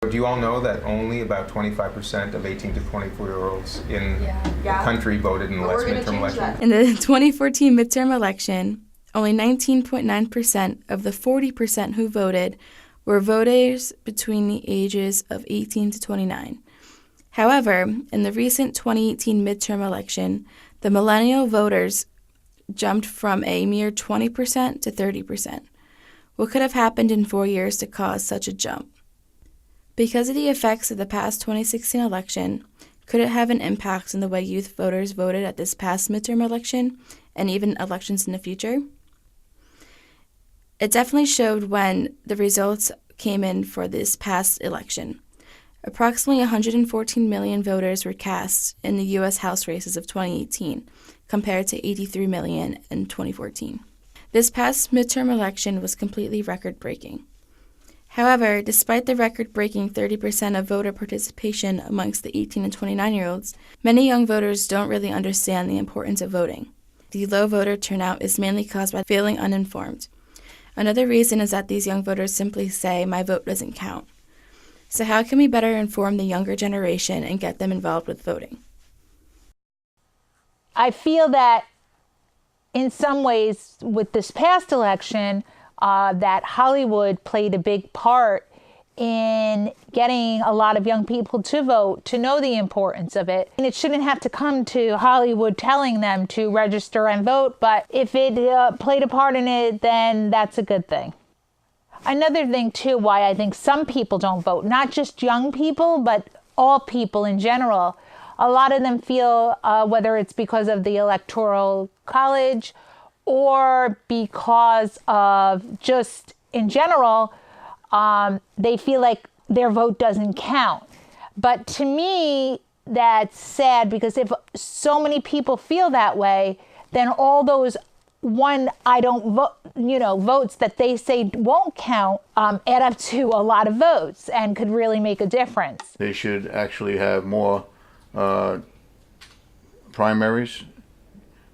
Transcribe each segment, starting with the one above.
So do you all know that only about 25% of 18 to 24-year-olds in the country voted in the last midterm election? In the 2014 midterm election, only 19.9% of the 40% who voted were voters between the ages of 18 to 29. However, in the recent 2018 midterm election, the millennial voters jumped from a mere 20% to 30%. What could have happened in 4 years to cause such a jump? Because of the effects of the past 2016 election, could it have an impact on the way youth voters voted at this past midterm election and even elections in the future? It definitely showed when the results came in for this past election. Approximately 114 million voters were cast in the U.S. House races of 2018, compared to 83 million in 2014. This past midterm election was completely record-breaking. However, despite the record-breaking 30% of voter participation amongst the 18 and 29-year-olds, many young voters don't really understand the importance of voting. The low voter turnout is mainly caused by feeling uninformed. Another reason is that these young voters simply say, "My vote doesn't count." So how can we better inform the younger generation and get them involved with voting? I feel that in some ways with this past election, that Hollywood played a big part in getting a lot of young people to vote, to know the importance of it. And it shouldn't have to come to Hollywood telling them to register and vote, but if it played a part in it, then that's a good thing. Another thing, too, why I think some people don't vote, not just young people, but all people in general, a lot of them feel, whether it's because of the Electoral College or because of just in general, they feel like their vote doesn't count. But to me, that's sad, because if so many people feel that way, then all those I don't vote, votes that they say won't count add up to a lot of votes and could really make a difference. They should actually have more primaries.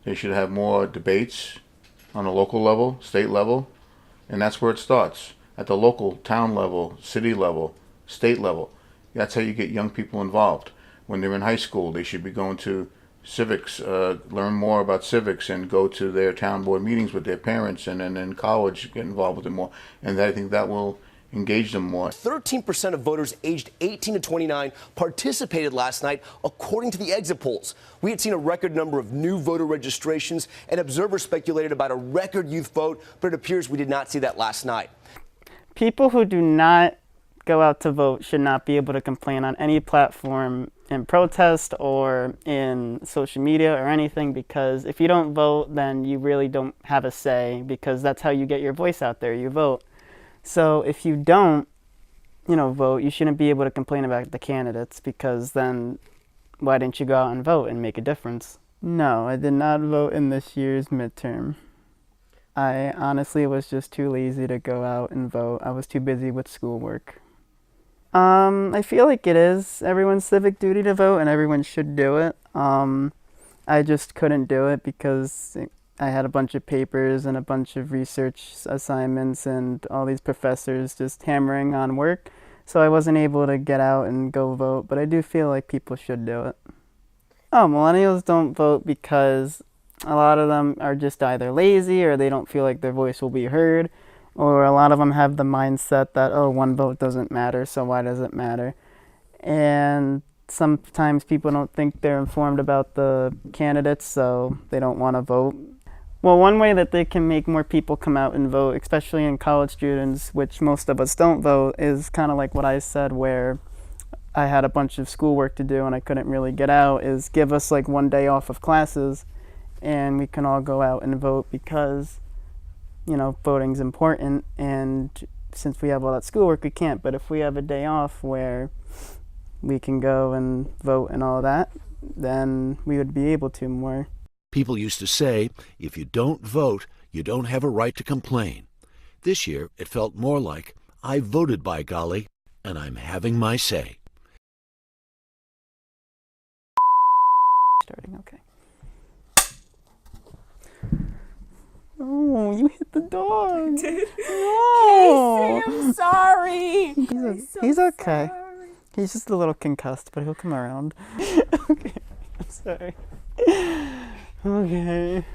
They should have more debates on a local level, state level, and that's where it starts. At the local town level, city level, state level. That's how you get young people involved. When they're in high school, they should be going to civics, learn more about civics and go to their town board meetings with their parents, and then in college get involved with it more. And I think that will engage them more. 13% of voters aged 18 to 29 participated last night, according to the exit polls. We had seen a record number of new voter registrations, and observers speculated about a record youth vote, but it appears we did not see that last night. People who do not go out to vote should not be able to complain on any platform in protest or in social media or anything, because if you don't vote, then you really don't have a say, because that's how you get your voice out there, you vote. So if you don't, vote, you shouldn't be able to complain about the candidates, because then why didn't you go out and vote and make a difference? No, I did not vote in this year's midterm. I honestly was just too lazy to go out and vote. I was too busy with schoolwork. I feel like it is everyone's civic duty to vote, and everyone should do it. I just couldn't do it because I had a bunch of papers and a bunch of research assignments and all these professors just hammering on work. So I wasn't able to get out and go vote, but I do feel like people should do it. Oh, millennials don't vote because a lot of them are just either lazy or they don't feel like their voice will be heard. Or a lot of them have the mindset that, oh, one vote doesn't matter, so why does it matter? And sometimes people don't think they're informed about the candidates, so they don't want to vote. Well, one way that they can make more people come out and vote, especially in college students, which most of us don't vote, is kind of like what I said, where I had a bunch of schoolwork to do and I couldn't really get out, is give us like one day off of classes and we can all go out and vote, because voting's important, and since we have all that schoolwork, we can't. But if we have a day off where we can go and vote and all that, then we would be able to more. People used to say, if you don't vote, you don't have a right to complain. This year, it felt more like, I voted, by golly, and I'm having my say. Starting, okay. Oh, you hit the dog. I did. No. Casey, I'm sorry. He's okay. Sorry. He's just a little concussed, but he'll come around. Okay, I'm sorry. Okay.